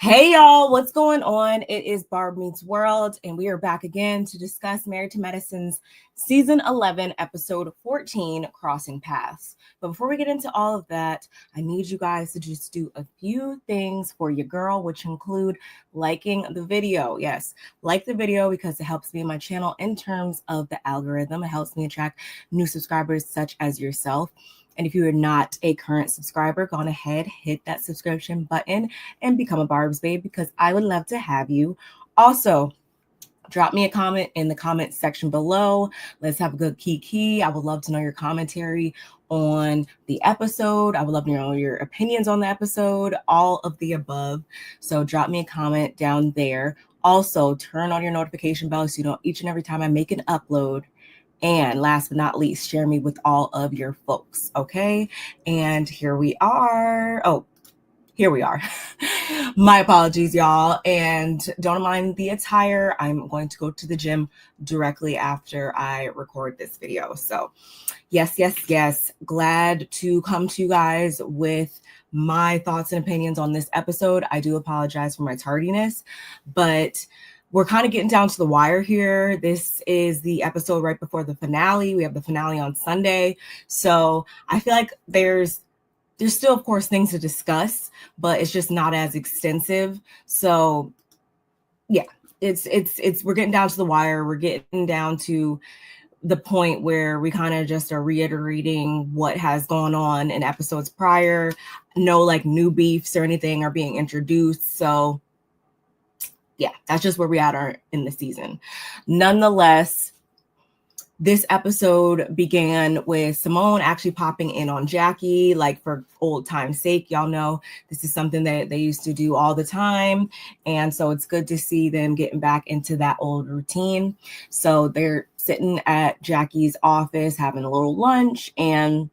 Hey y'all, what's going on? It is Barb Meets World, and we are back again to discuss Married to Medicine's Season 11, Episode 14, Crossing Paths. But before we get into all of that, I need you guys to just do a few things for your girl, which include liking the video. Yes, like the video because it helps me and my channel in terms of the algorithm. It helps me attract new subscribers such as yourself. And if you are not a current subscriber, go on ahead, hit that subscription button and become a Barb's babe because I would love to have you. Also, drop me a comment in the comment section below. Let's have a good kiki. I would love to know your commentary on the episode. I would love to know your opinions on the episode, all of the above. So drop me a comment down there. Also, turn on your notification bell so you know each and every time I make an upload. And last but not least, share me with all of your folks, okay? And here we are. Here we are. My apologies, y'all. And don't mind the attire. I'm going to go to the gym directly after I record this video. So yes. Glad to come to you guys with my thoughts and opinions on this episode. I do apologize for my tardiness, but we're kind of getting down to the wire here. This is the episode right before the finale. We have the finale on Sunday. So I feel like there's still, of course, things to discuss, but it's just not as extensive. So yeah, we're getting down to the wire. We're getting down to the point where we kind of just are reiterating what has gone on in episodes prior. No like new beefs or anything are being introduced. So yeah, that's just where we are in the season. Nonetheless, this episode began with Simone actually popping in on Jackie, like for old time's sake. Y'all know this is something that they used to do all the time. And so it's good to see them getting back into that old routine. So they're sitting at Jackie's office having a little lunch, and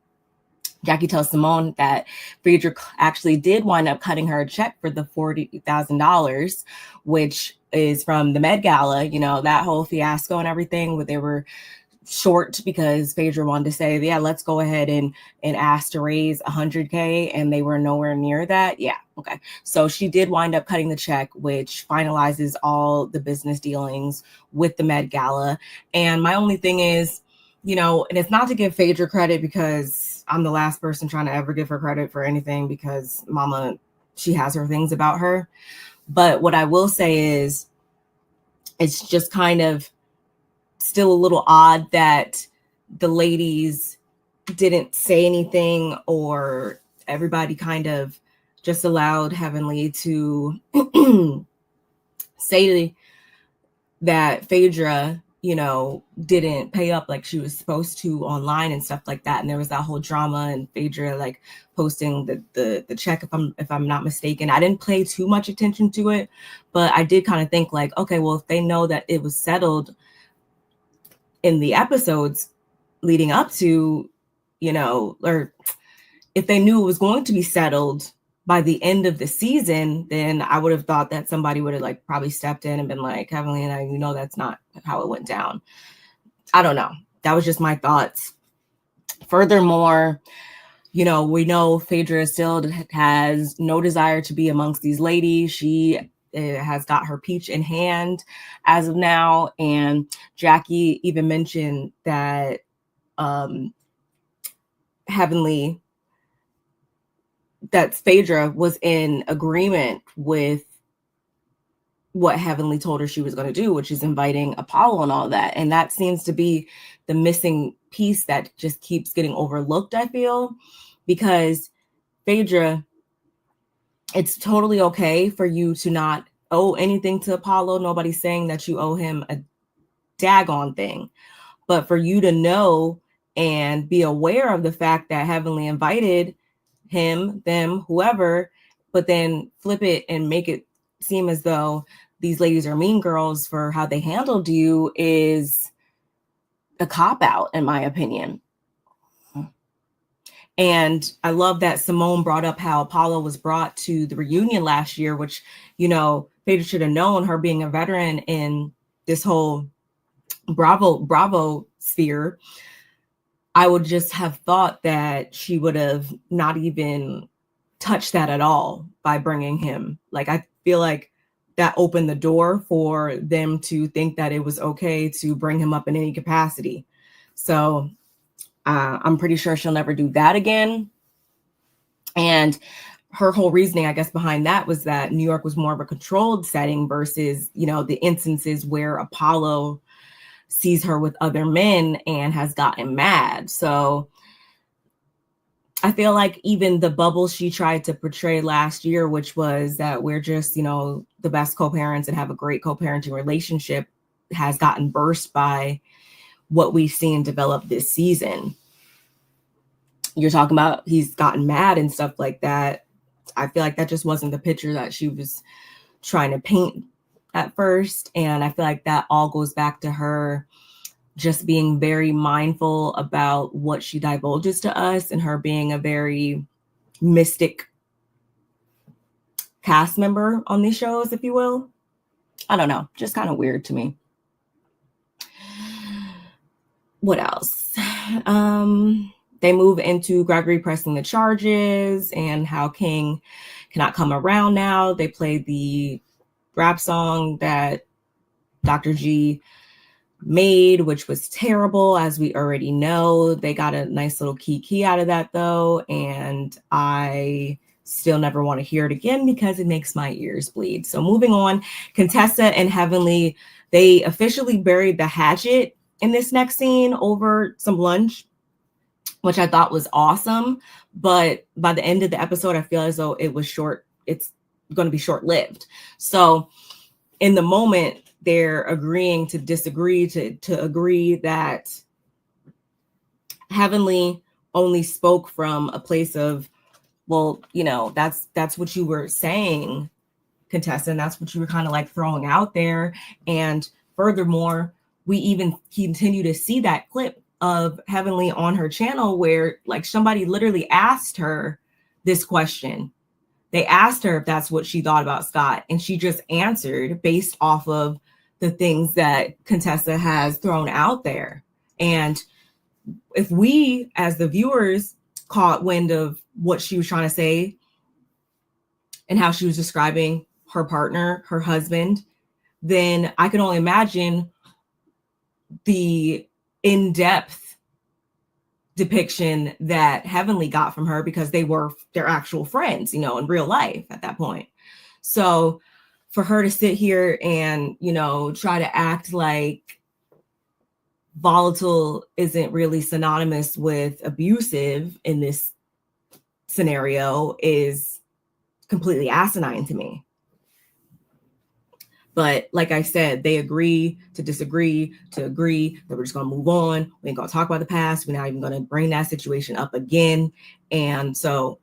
Jackie tells Simone that Phaedra actually did wind up cutting her a check for the $40,000, which is from the Met Gala, you know, that whole fiasco and everything where they were short because Phaedra wanted to say, yeah, let's go ahead and ask to raise $100K, and they were nowhere near that. Yeah, okay. So she did wind up cutting the check, which finalizes all the business dealings with the Met Gala. And my only thing is, you know, and it's not to give Phaedra credit because I'm the last person trying to ever give her credit for anything because mama, she has her things about her. But what I will say is it's just kind of still a little odd that the ladies didn't say anything, or everybody kind of just allowed Heavenly to say that Phaedra, you know, didn't pay up like she was supposed to online and stuff like that. And there was that whole drama and Phaedra like posting the check, if I'm not mistaken. I didn't pay too much attention to it, but I did kind of think like, okay, well, if they know that it was settled in the episodes leading up to, you know, or if they knew it was going to be settled by the end of the season, then I would have thought that somebody would have like probably stepped in and been like, Heavenly, and you know, that's not how it went down. I don't know. That was just my thoughts. Furthermore, you know, we know Phaedra still has no desire to be amongst these ladies. She has got her peach in hand as of now. And Jackie even mentioned that Heavenly, that Phaedra was in agreement with what Heavenly told her she was going to do, which is inviting Apollo and all that. And that seems to be the missing piece that just keeps getting overlooked, I feel, because Phaedra, it's totally okay for you to not owe anything to Apollo. Nobody's saying that you owe him a daggone thing. But for you to know and be aware of the fact that Heavenly invited him, them, whoever, but then flip it and make it seem as though these ladies are mean girls for how they handled you is a cop-out, in my opinion. And I love that Simone brought up how Apollo was brought to the reunion last year, which, you know, Phaedra should have known, her being a veteran in this whole Bravo sphere. I would just have thought that she would have not even touch that at all by bringing him. Like, I feel like that opened the door for them to think that it was okay to bring him up in any capacity. So I'm pretty sure she'll never do that again. And her whole reasoning, I guess, behind that was that New York was more of a controlled setting versus, you know, the instances where Apollo sees her with other men and has gotten mad. So I feel like even the bubble she tried to portray last year, which was that we're just, you know, the best co-parents and have a great co-parenting relationship, has gotten burst by what we've seen develop this season. You're talking about he's gotten mad and stuff like that. I feel like that just wasn't the picture that she was trying to paint at first. And I feel like that all goes back to her just being very mindful about what she divulges to us, and her being a very mystic cast member on these shows, if you will. I don't know, just kind of weird to me. What else? They move into Gregory pressing the charges and how King cannot come around now. They play the rap song that Dr. G made, which was terrible, as we already know. They got a nice little key out of that, though, and I still never want to hear it again because it makes my ears bleed. So moving on, Contessa and Heavenly, they officially buried the hatchet in this next scene over some lunch, which I thought was awesome. But by the end of the episode, I feel as though it was short. It's going to be short-lived. So in the moment, they're agreeing to disagree, to agree that Heavenly only spoke from a place of, well, you know, that's what you were saying, Contessa, and that's what you were kind of like throwing out there. And furthermore, we even continue to see that clip of Heavenly on her channel where like somebody literally asked her this question. They asked her if that's what she thought about Scott, and she just answered based off of the things that Contessa has thrown out there. And if we, as the viewers, caught wind of what she was trying to say and how she was describing her partner, her husband, then I can only imagine the in-depth depiction that Heavenly got from her, because they were their actual friends, you know, in real life at that point. So for her to sit here and, you know, try to act like volatile isn't really synonymous with abusive in this scenario is completely asinine to me. But like I said, they agree to disagree, to agree that we're just going to move on. We ain't going to talk about the past. We're not even going to bring that situation up again. And so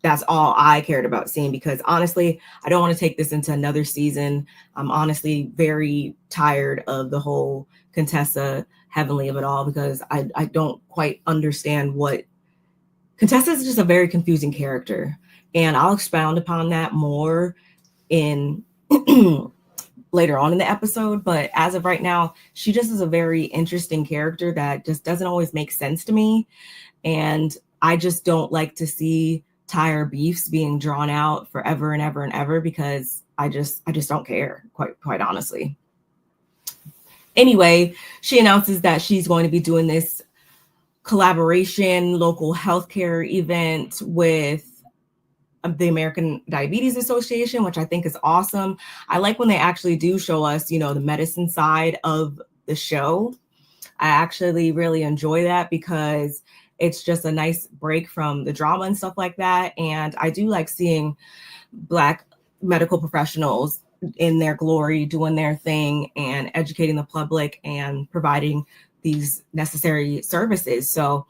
that's all I cared about seeing, because honestly, I don't want to take this into another season. I'm honestly very tired of the whole Contessa Heavenly of it all, because I don't quite understand what Contessa is. Just a very confusing character. And I'll expound upon that more in later on in the episode. But as of right now, she just is a very interesting character that just doesn't always make sense to me. And I just don't like to see tire beefs being drawn out forever and ever and ever, because I just don't care, quite honestly. Anyway, she announces that she's going to be doing this collaboration local healthcare event with the American Diabetes Association, which I think is awesome. I like when they actually do show us, you know, the medicine side of the show. I actually really enjoy that, because it's just a nice break from the drama and stuff like that. And I do like seeing Black medical professionals in their glory, doing their thing and educating the public and providing these necessary services. So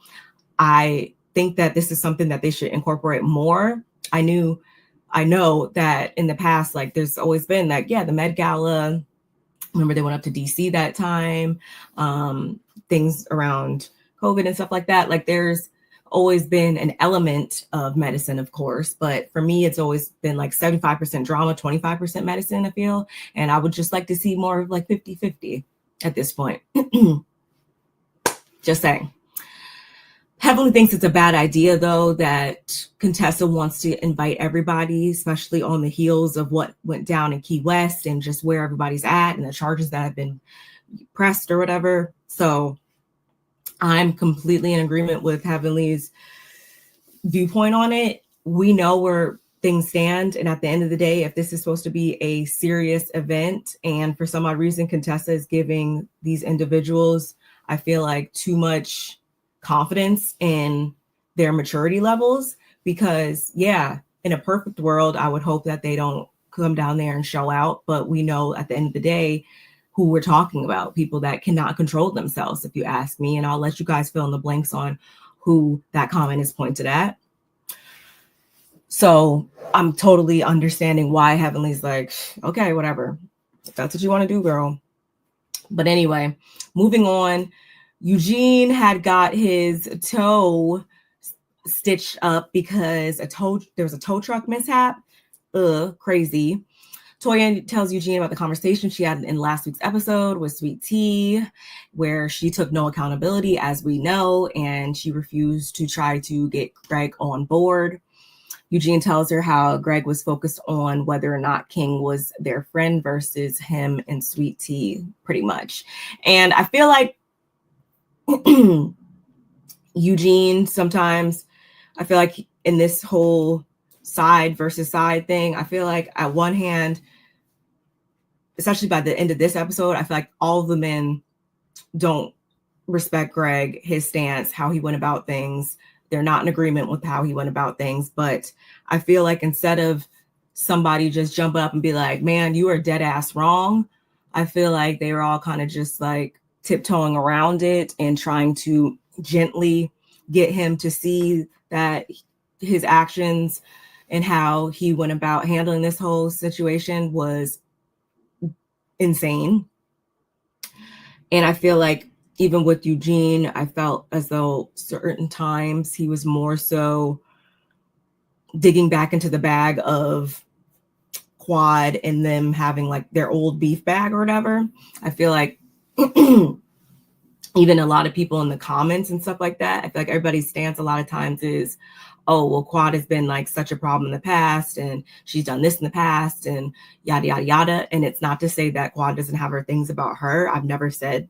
I think that this is something that they should incorporate more. I know that in the past, like there's always been that, yeah, the Met Gala, remember they went up to DC that time, things around COVID and stuff like that. Like there's always been an element of medicine, of course, but for me, it's always been like 75% drama, 25% medicine, I feel. And I would just like to see more of like 50-50 at this point. Just saying. Heavenly thinks it's a bad idea, though, that Contessa wants to invite everybody, especially on the heels of what went down in Key West and just where everybody's at and the charges that have been pressed or whatever. So I'm completely in agreement with Heavenly's viewpoint on it. We know where things stand. And at the end of the day, if this is supposed to be a serious event and for some odd reason Contessa is giving these individuals, I feel like, too much confidence in their maturity levels, because yeah, in a perfect world, I would hope that they don't come down there and show out. But we know at the end of the day who we're talking about, people that cannot control themselves, if you ask me. And I'll let you guys fill in the blanks on who that comment is pointed at. So I'm totally understanding why Heavenly's like, okay, whatever. If that's what you want to do, girl. But anyway, moving on. Eugene had got his toe stitched up because there was a tow truck mishap. Crazy. Toya tells Eugene about the conversation she had in last week's episode with Sweet Tea, where she took no accountability, as we know, and she refused to try to get Greg on board. Eugene tells her how Greg was focused on whether or not King was their friend versus him and Sweet Tea, pretty much. And I feel like Eugene sometimes, I feel like in this whole side versus side thing, I feel like at one hand, especially by the end of this episode, I feel like all of the men don't respect Greg, his stance, how he went about things. They're not in agreement with how he went about things. But I feel like instead of somebody just jumping up and be like, man, you are dead ass wrong, I feel like they were all kind of just like tiptoeing around it and trying to gently get him to see that his actions and how he went about handling this whole situation was insane. And I feel like even with Eugene, I felt as though certain times he was more so digging back into the bag of Quad and them having like their old beef bag or whatever. I feel like even a lot of people in the comments and stuff like that, I feel like everybody's stance a lot of times is, oh, well, Quad has been like such a problem in the past and she's done this in the past and yada, yada, yada. And it's not to say that Quad doesn't have her things about her. I've never said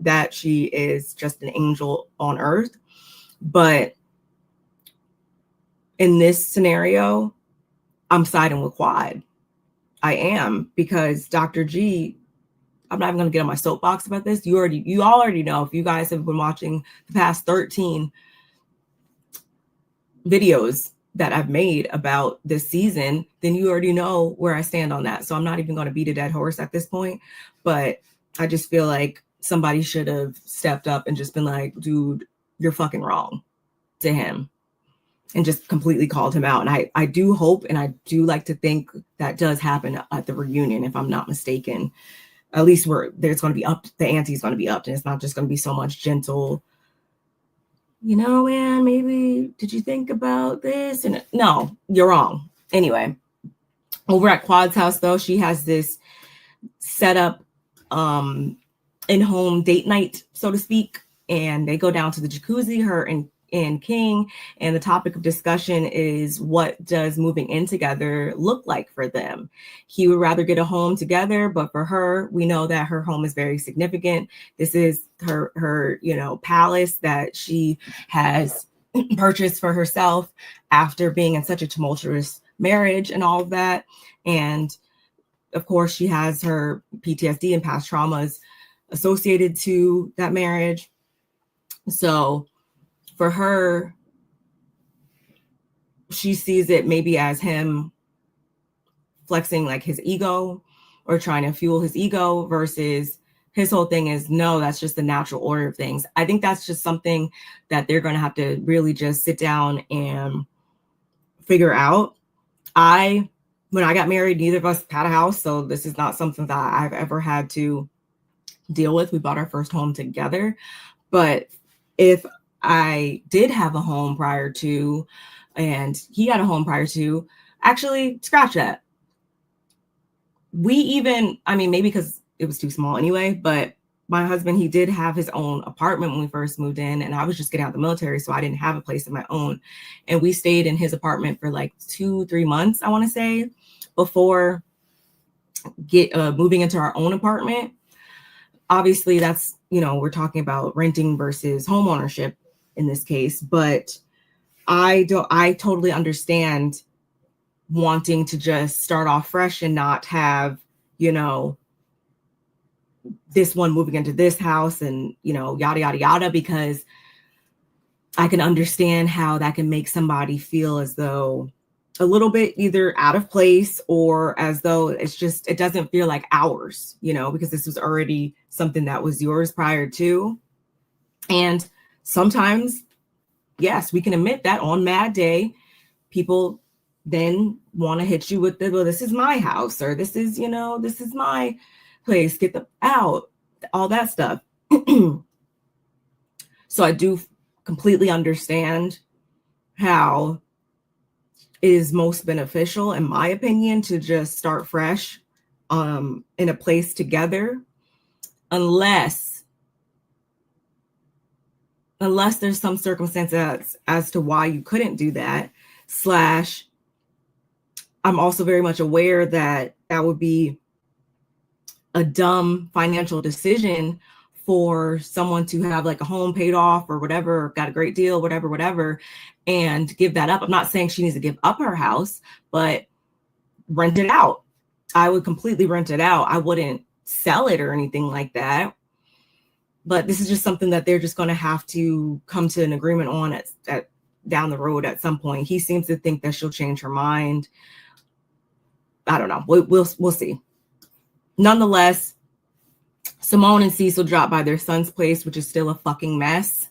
that she is just an angel on earth. But in this scenario, I'm siding with Quad. I am, because Dr. G, I'm not even going to get on my soapbox about this. You all already know, if you guys have been watching the past 13 videos that I've made about this season, then you already know where I stand on that. So I'm not even going to beat a dead horse at this point. But I just feel like somebody should have stepped up and just been like, dude, you're fucking wrong, to him, and just completely called him out. And I do hope, and I do like to think that does happen at the reunion, if I'm not mistaken. At least there's going to be up, the ante's going to be upped, and it's not just going to be so much gentle, you know, man, maybe, did you think about this? And no, you're wrong. Anyway, over at Quad's house, though, she has this set up in-home date night, so to speak, and they go down to the jacuzzi, her and King, and the topic of discussion is, what does moving in together look like for them? He would rather get a home together, but for her, we know that her home is very significant. This is her palace that she has purchased for herself after being in such a tumultuous marriage and all of that. And of course, she has her PTSD and past traumas associated to that marriage. So for her, she sees it maybe as him flexing like his ego or trying to fuel his ego, versus his whole thing is, no, that's just the natural order of things. I think that's just something that they're going to have to really just sit down and figure out. When I got married, neither of us had a house, so this is not something that I've ever had to deal with. We bought our first home together. But if I did have a home prior to, and he had a home prior to, actually, scratch that. Maybe because it was too small anyway, but my husband, he did have his own apartment when we first moved in, and I was just getting out of the military, so I didn't have a place of my own. And we stayed in his apartment for like 2-3 months, I want to say, before moving into our own apartment. Obviously, that's, we're talking about renting versus home ownership in this case, but I totally understand wanting to just start off fresh and not have, this one moving into this house and, yada, yada, yada, because I can understand how that can make somebody feel as though a little bit either out of place or as though it doesn't feel like ours, because this was already something that was yours prior to. And sometimes, yes, we can admit that on Mad Day, people then want to hit you with well, this is my house, or this is my place, get them out, all that stuff. So I do completely understand how it is most beneficial, in my opinion, to just start fresh in a place together, unless there's some circumstance as to why you couldn't do that. I'm also very much aware that would be a dumb financial decision for someone to have like a home paid off or whatever, got a great deal, whatever, and give that up. I'm not saying she needs to give up her house, but rent it out. I would completely rent it out. I wouldn't sell it or anything like that. But this is just something that they're just going to have to come to an agreement on at down the road at some point. He seems to think that she'll change her mind. I don't know. We'll see. Nonetheless, Simone and Cecil dropped by their son's place, which is still a fucking mess.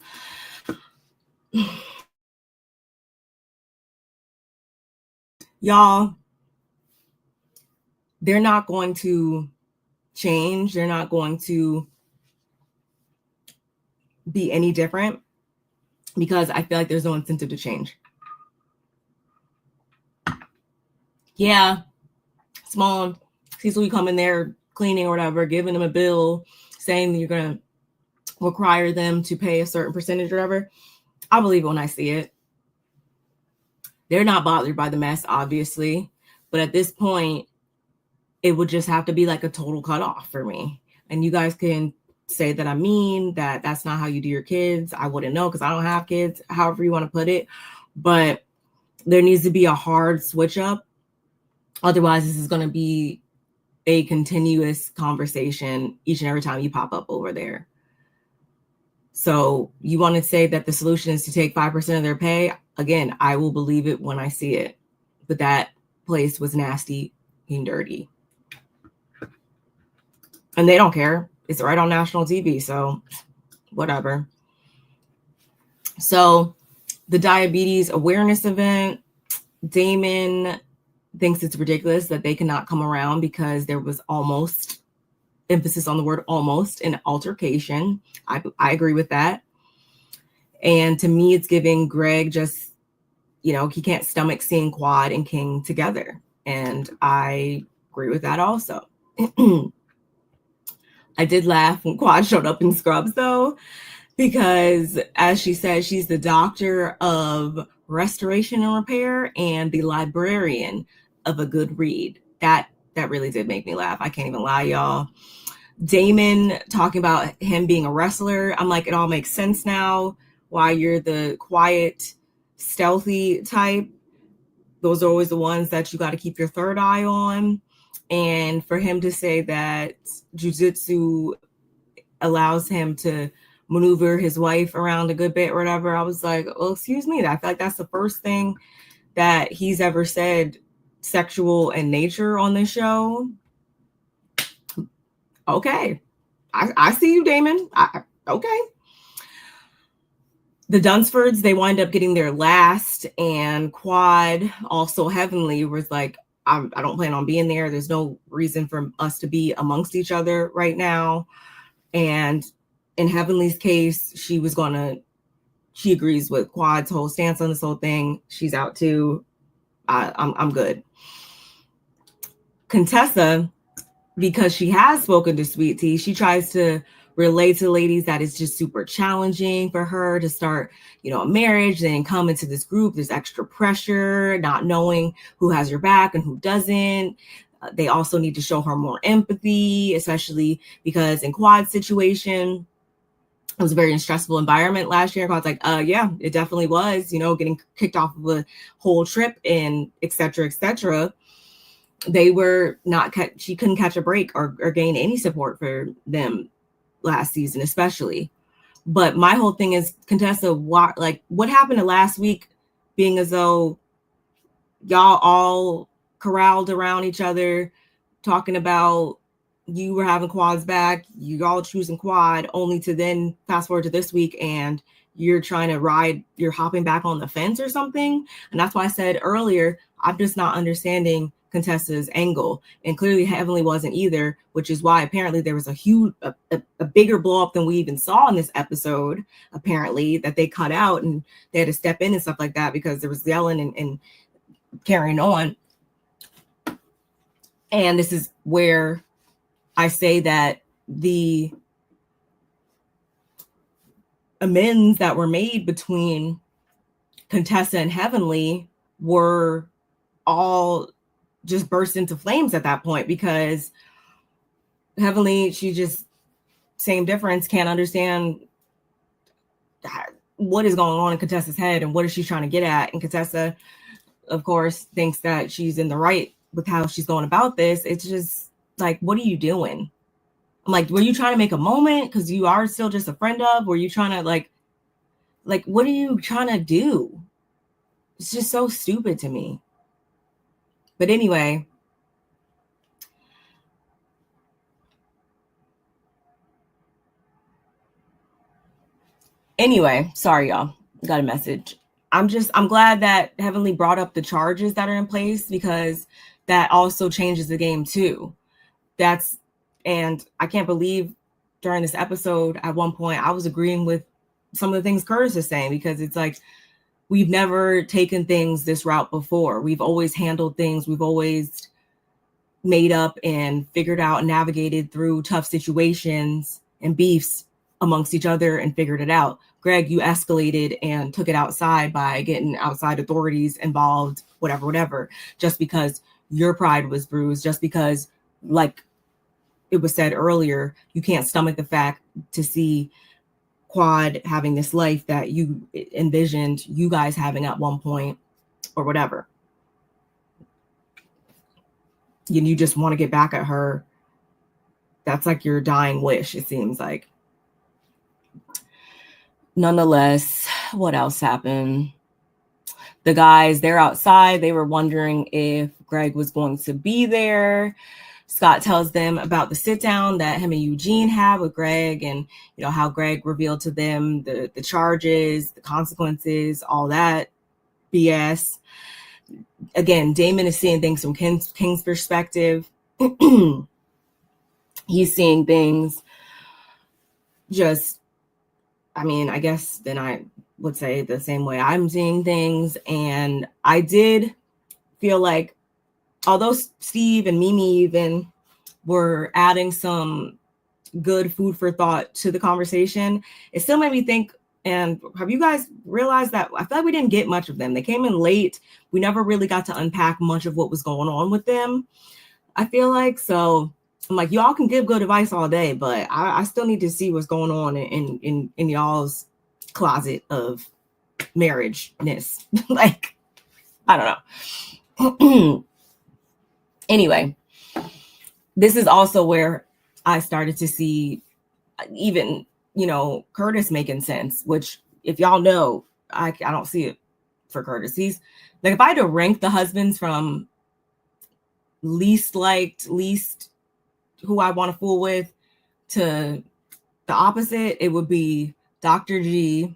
Y'all, they're not going to change. They're not going to be any different because I feel like there's no incentive to change. Yeah, Simone, Cecil, you come in there cleaning or whatever, giving them a bill, saying that you're going to require them to pay a certain percentage or whatever. I believe it when I see it. They're not bothered by the mess, obviously. But at this point, it would just have to be like a total cutoff for me. And you guys can say that I mean that that's not how you do your kids. I wouldn't know because I don't have kids, however you want to put it. But there needs to be a hard switch up. Otherwise, this is going to be a continuous conversation each and every time you pop up over there. So you want to say that the solution is to take 5% of their pay? Again, I will believe it when I see it. But that place was nasty and dirty. And they don't care. It's right on national TV, so whatever. So the diabetes awareness event, Damon thinks it's ridiculous that they cannot come around because there was almost, emphasis on the word almost, an altercation. I agree with that. And to me, it's giving Greg just, he can't stomach seeing Quad and King together. And I agree with that also. I did laugh when Quad showed up in Scrubs, though, because as she said, she's the doctor of restoration and repair and the librarian of a good read. That really did make me laugh. I can't even lie, y'all. Damon talking about him being a wrestler. I'm like, it all makes sense now. Why you're the quiet, stealthy type. Those are always the ones that you got to keep your third eye on. And for him to say that jiu-jitsu allows him to maneuver his wife around a good bit or whatever, I was like, well, excuse me. I feel like that's the first thing that he's ever said sexual in nature on this show. Okay. I see you, Damon. Okay. The Dunsfords, they wind up getting their last, and Quad, also Heavenly, was like, I don't plan on being there. There's no reason for us to be amongst each other right now. And in Heavenly's case, she agrees with Quad's whole stance on this whole thing. She's out too. I'm good. Contessa, because she has spoken to Sweet Tea, she tries to relay to the ladies that it's just super challenging for her to start, a marriage, then come into this group. There's extra pressure, not knowing who has your back and who doesn't. They also need to show her more empathy, especially because in Quad's situation, it was a very stressful environment last year. Quad's like, yeah, it definitely was, getting kicked off of a whole trip and et cetera, et cetera. They were not, she couldn't catch a break or gain any support for them last season, especially. But my whole thing is, Contessa, what happened to last week being as though y'all all corralled around each other, talking about you were having Quad's back, you all choosing Quad, only to then fast forward to this week and you're trying to you're hopping back on the fence or something. And that's why I said earlier, I'm just not understanding Contessa's angle, and clearly Heavenly wasn't either, which is why apparently there was a bigger blow up than we even saw in this episode, apparently, that they cut out and they had to step in and stuff like that because there was yelling and carrying on. And this is where I say that the amends that were made between Contessa and Heavenly were all just burst into flames at that point, because Heavenly, she just, same difference, can't understand what is going on in Contessa's head and what is she trying to get at. And Contessa, of course, thinks that she's in the right with how she's going about this. It's just like, what are you doing? I'm like, were you trying to make a moment because you are still just a friend of? Were you trying to like what are you trying to do? It's just so stupid to me. But anyway, sorry, y'all. Got a message. I'm glad that Heavenly brought up the charges that are in place, because that also changes the game too. And I can't believe during this episode, at one point, I was agreeing with some of the things Curtis is saying, because it's like, we've never taken things this route before. We've always handled things. We've always made up and figured out and navigated through tough situations and beefs amongst each other and figured it out. Greg, you escalated and took it outside by getting outside authorities involved, whatever, just because your pride was bruised, just because, like it was said earlier, you can't stomach the fact to see Quad having this life that you envisioned you guys having at one point or whatever. You just want to get back at her. That's like your dying wish, it seems like. Nonetheless, what else happened? The guys, they're outside. They were wondering if Greg was going to be there. Scott tells them about the sit down that him and Eugene had with Greg, and how Greg revealed to them the charges, the consequences, all that BS. Again, Damon is seeing things from King's perspective. He's seeing things just, I guess then I would say the same way I'm seeing things. And I did feel like, although Steve and Mimi even were adding some good food for thought to the conversation, it still made me think, and have you guys realized that I feel like we didn't get much of them? They came in late. We never really got to unpack much of what was going on with them, I feel like. So I'm like, y'all can give good advice all day, but I still need to see what's going on in y'all's closet of marriageness. Like, I don't know. Anyway, this is also where I started to see even, Curtis making sense, which, if y'all know, I don't see it for Curtis. He's like, if I had to rank the husbands from least liked, least who I want to fool with, to the opposite, it would be Dr. G,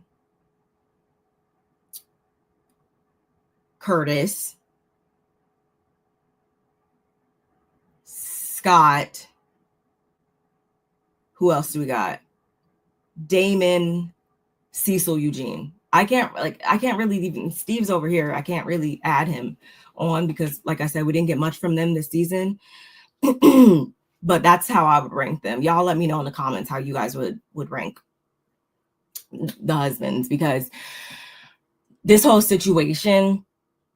Curtis, Scott. Who else do we got? Damon, Cecil, Eugene. I can't really even, Steve's over here, I can't really add him on because, like I said, we didn't get much from them this season. But that's how I would rank them. Y'all let me know in the comments how you guys would rank the husbands, because this whole situation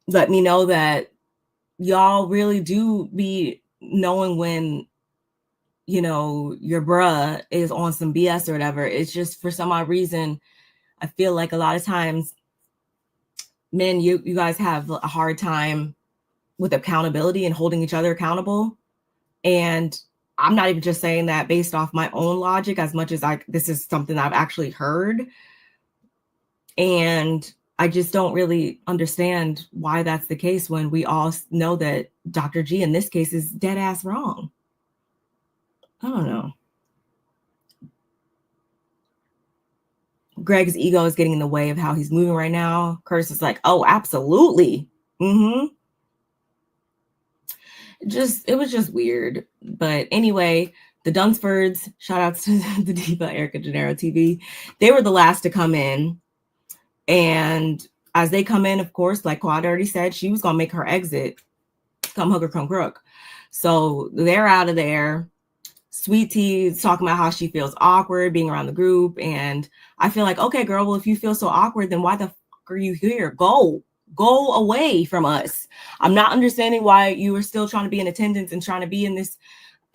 let me know that y'all really do be knowing when, you know, your bruh is on some BS or whatever. It's just for some odd reason, I feel like a lot of times men, you guys have a hard time with accountability and holding each other accountable. And I'm not even just saying that based off my own logic, as much as this is something I've actually heard. And I just don't really understand why that's the case when we all know that Dr. G in this case is dead ass wrong. I don't know. Greg's ego is getting in the way of how he's moving right now. Curtis is like, oh, absolutely. It was just weird. But anyway, the Dunsfords, shout outs to the diva Erica Gennaro TV. They were the last to come in. And as they come in, of course, like Quad already said, she was going to make her exit. Come hooker, come crook. So they're out of there. Sweet Tea is talking about how she feels awkward being around the group. And I feel like, okay, girl, well, if you feel so awkward, then why the fuck are you here? Go away from us. I'm not understanding why you are still trying to be in attendance and trying to be in this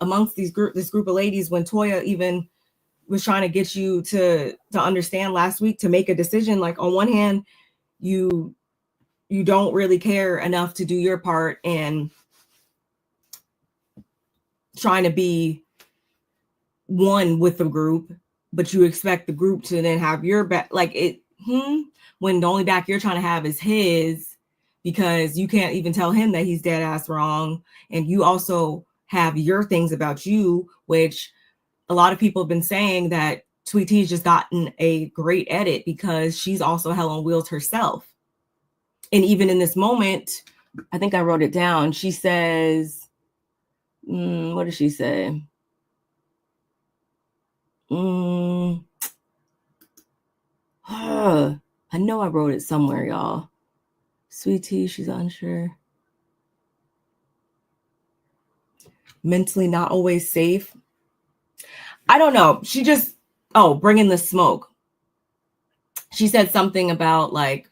amongst this group of ladies when Toya even was trying to get you to understand last week to make a decision. Like, on one hand, you don't really care enough to do your part in trying to be one with the group, but you expect the group to then have your back. Like, when the only back you're trying to have is his, because you can't even tell him that he's dead ass wrong. And you also have your things about you, which a lot of people have been saying that Sweet Tea's just gotten a great edit because she's also hell on wheels herself. And even in this moment, I think I wrote it down. She says, what does she say? I know I wrote it somewhere, y'all. Sweet Tea, she's unsure. Mentally not always safe. I don't know. She just, bringing the smoke. She said something about like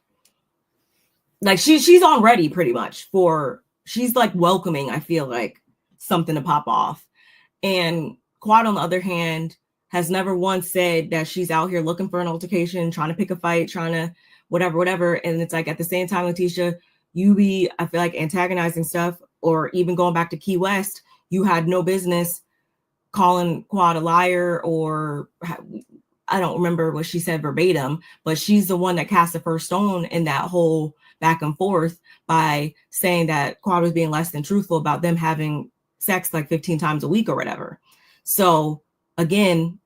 she's on ready pretty much she's like welcoming, I feel like, something to pop off. And Quad, on the other hand, has never once said that she's out here looking for an altercation, trying to pick a fight, trying to whatever. And it's like, at the same time, Letitia, I feel like, antagonizing stuff, or even going back to Key West, you had no business calling Quad a liar, or I don't remember what she said verbatim, but she's the one that cast the first stone in that whole back and forth by saying that Quad was being less than truthful about them having sex like 15 times a week or whatever. So again,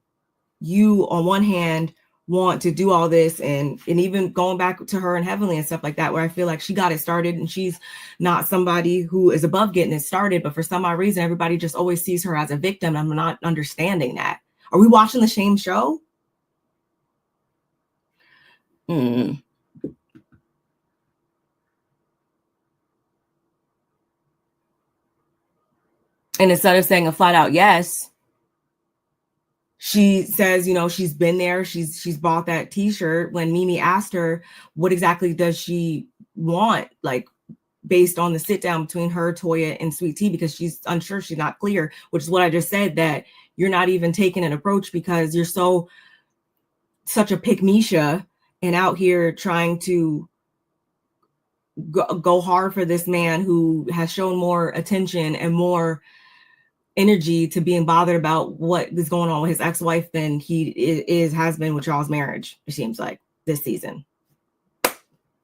you on one hand want to do all this, and even going back to her in Heavenly and stuff like that, where I feel like she got it started and she's not somebody who is above getting it started, but for some odd reason, everybody just always sees her as a victim. I'm not understanding that. Are we watching the same show? And instead of saying a flat out yes, she says, she's been there. She's bought that t-shirt. When Mimi asked her, what exactly does she want? Like, based on the sit down between her, Toya, and Sweet Tea, because she's unsure, she's not clear, which is what I just said, that you're not even taking an approach because you're such a pick-me-sha and out here trying to go hard for this man who has shown more attention and more energy to being bothered about what is going on with his ex-wife than he has been with y'all's marriage, it seems like, this season.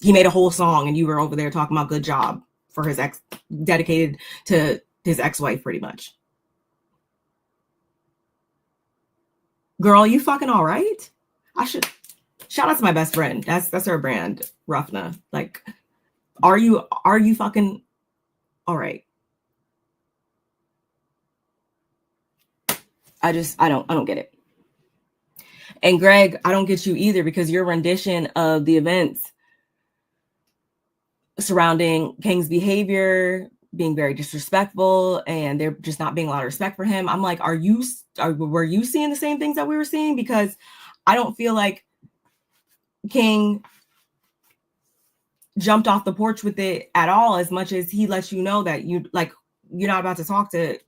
He made a whole song and you were over there talking about good job for his ex, dedicated to his ex-wife pretty much. Girl, you fucking all right? I should shout out to my best friend. That's her brand, Ruffna. Like, are you fucking all right? I don't get it. And Greg, I don't get you either, because your rendition of the events surrounding King's behavior, being very disrespectful, and they're just not being a lot of respect for him. I'm like, were you seeing the same things that we were seeing? Because I don't feel like King jumped off the porch with it at all, as much as he lets you know that you're not about to talk to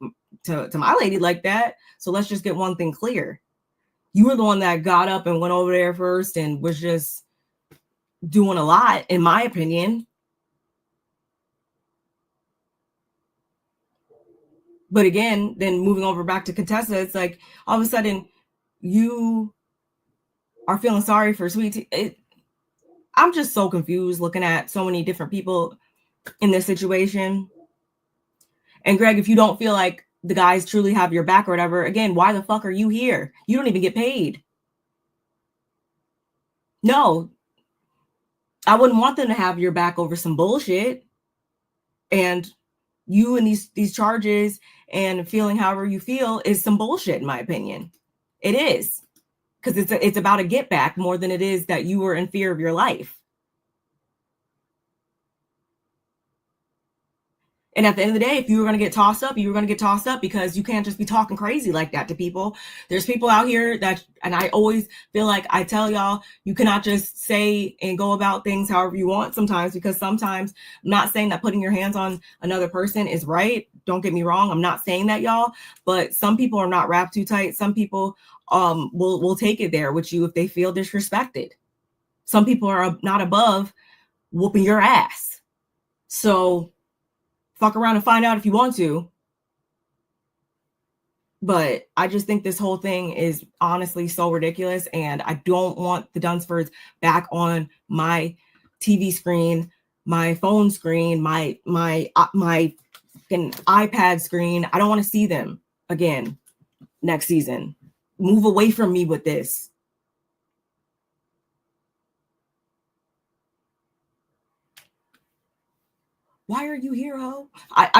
my lady like that. So let's just get one thing clear. You were the one that got up and went over there first and was just doing a lot, in my opinion. But again, then moving over back to Contessa, it's like all of a sudden you are feeling sorry for Sweet Tea. I'm just so confused looking at so many different people in this situation. And Greg, if you don't feel like the guys truly have your back or whatever, again, why the fuck are you here? You don't even get paid. No, I wouldn't want them to have your back over some bullshit. And you and these charges and feeling however you feel is some bullshit, in my opinion. It is. Because it's about a get back more than it is that you were in fear of your life. And at the end of the day, if you were going to get tossed up, you were going to get tossed up, because you can't just be talking crazy like that to people. There's people out here that, and I always feel like I tell y'all, you cannot just say and go about things however you want sometimes, because sometimes, I'm not saying that putting your hands on another person is right. Don't get me wrong. I'm not saying that, y'all, but some people are not wrapped too tight. Some people will take it there with you if they feel disrespected. Some people are not above whooping your ass. So fuck around and find out if you want to. But I just think this whole thing is honestly so ridiculous, and I don't want the Dunsfords back on my TV screen, my phone screen, my iPad screen. I don't want to see them again next season. Move away from me with this. Why are you here, ho? I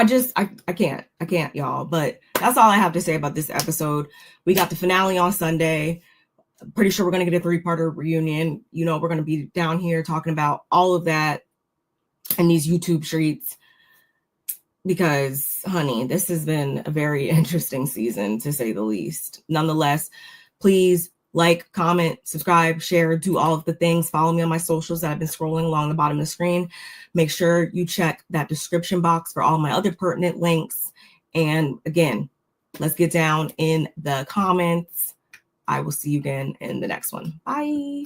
can't, y'all. But that's all I have to say about this episode. We got the finale on Sunday. I'm pretty sure we're going to get a 3-parter reunion. You know, we're going to be down here talking about all of that in these YouTube streets. Because, honey, this has been a very interesting season, to say the least. Nonetheless, please like, comment, subscribe, share, do all of the things. Follow me on my socials that I've been scrolling along the bottom of the screen. Make sure you check that description box for all my other pertinent links. And again, let's get down in the comments. I will see you again in the next one. Bye.